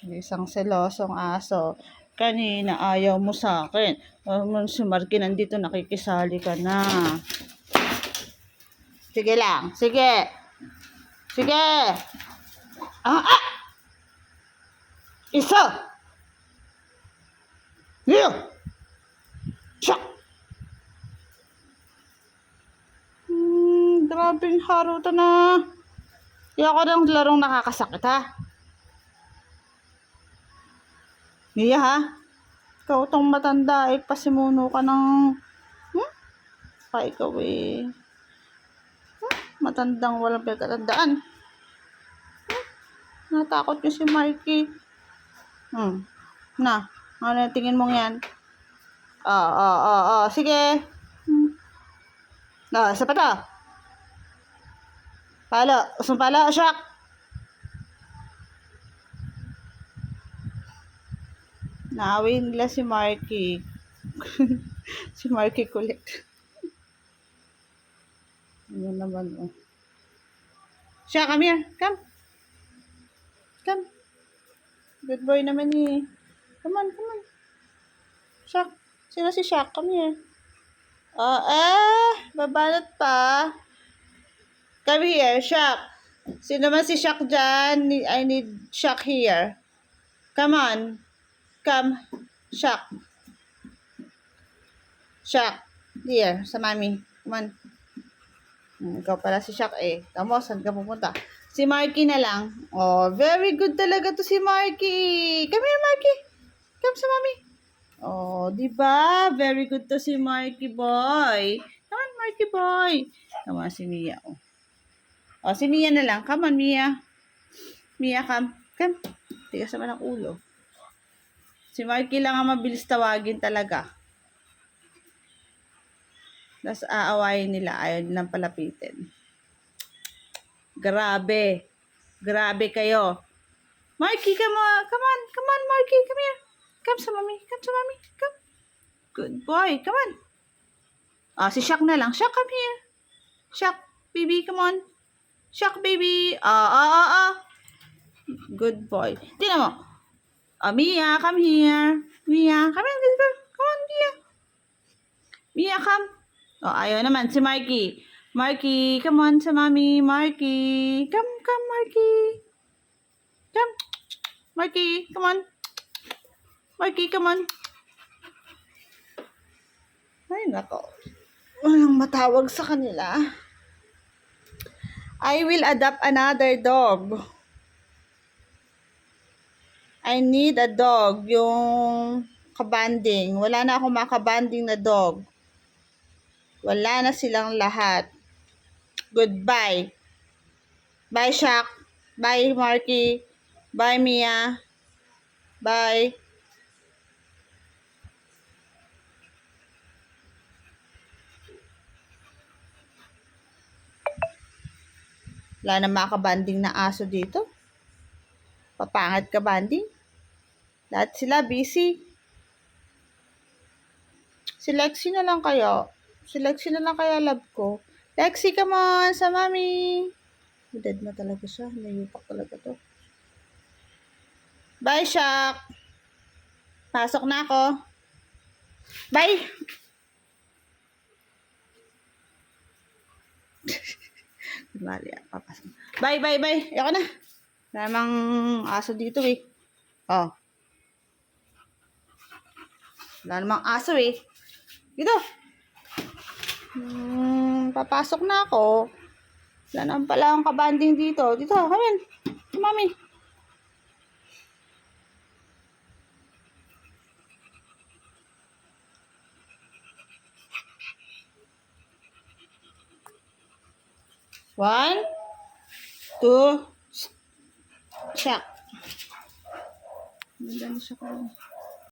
Isang selosong aso. Kanina ayaw mo sa akin. Si Marky nandito, nakikisali ka na. Sige lang. Sige. Sige. Isa. Yeah. Siya. Grabing harutan na. Ayoko ng larong nakakasakit, ha? Mia, ha? Ikaw tong matanda, pasimuno ka ng... Pa ikaw matandang walang pagkatandaan. Natakot niyo si Marky. Na, ano tingin mong yan? Sige. Isa pa to. Sumpala, shock. Naawin nila si Marky. Si Marky kulit. Ano naman, Shock, come here. Come. Good boy naman eh. Come on. Shock. Sino si Shock? Come here. Babalot pa. Come here, Shock. Sino man si Shock dyan? I need Shock here. Come on. Come. Shock. Shock. Here, sa mami. Come on. Ikaw pala si Shock eh. Tamo, saan ka pupunta? Si Marky na lang. Very good talaga to si Marky. Come here, Marky. Come sa mami. Diba? Very good to si Marky boy. Come on, Marky boy. Come on, si Mia. Si Mia na lang. Come on, Mia. Mia, come. Tigas naman ang ulo. Si Marky lang ang mabilis tawagin talaga. Tapos aawayin nila. Ayaw nilang palapitin. Grabe kayo. Marky, come on, Marky, come here. Come sa mami. Come. Good boy, come on. Si Shock na lang. Shock, come here. Shock, baby, come on. Shock, baby. Good boy. Tingnan mo. Mia, come here. Mia, come here, good girl. Come on, Mia. Mia, come. Ayaw naman si Marky. Marky, come on sa mami. Marky. Come, Marky. Come. Marky, come on. Marky, come on. Ay, nako. Walang matawag sa kanila. I will adopt another dog. I need a dog. Yung kabanding. Wala na akong makabanding na dog. Wala na silang lahat. Goodbye. Bye, Shock. Bye, Marky. Bye, Mia. Bye. Wala na makabanding na aso dito. Papangat ka banding. Lahat sila busy. Si Lexi na lang kaya. Love ko. Lexi, come on sa mami. Dead na talaga siya. Nayupak talaga to. Bye, Shock. Pasok na ako. Bye. Papasok. Bye. Ayoko na. Namang aso dito eh. Wala namang aso eh. Dito. Papasok na ako. Wala naman pala ang kabanding dito. Dito, come in. Mami. One, two, Shock. Ganda na siya ko.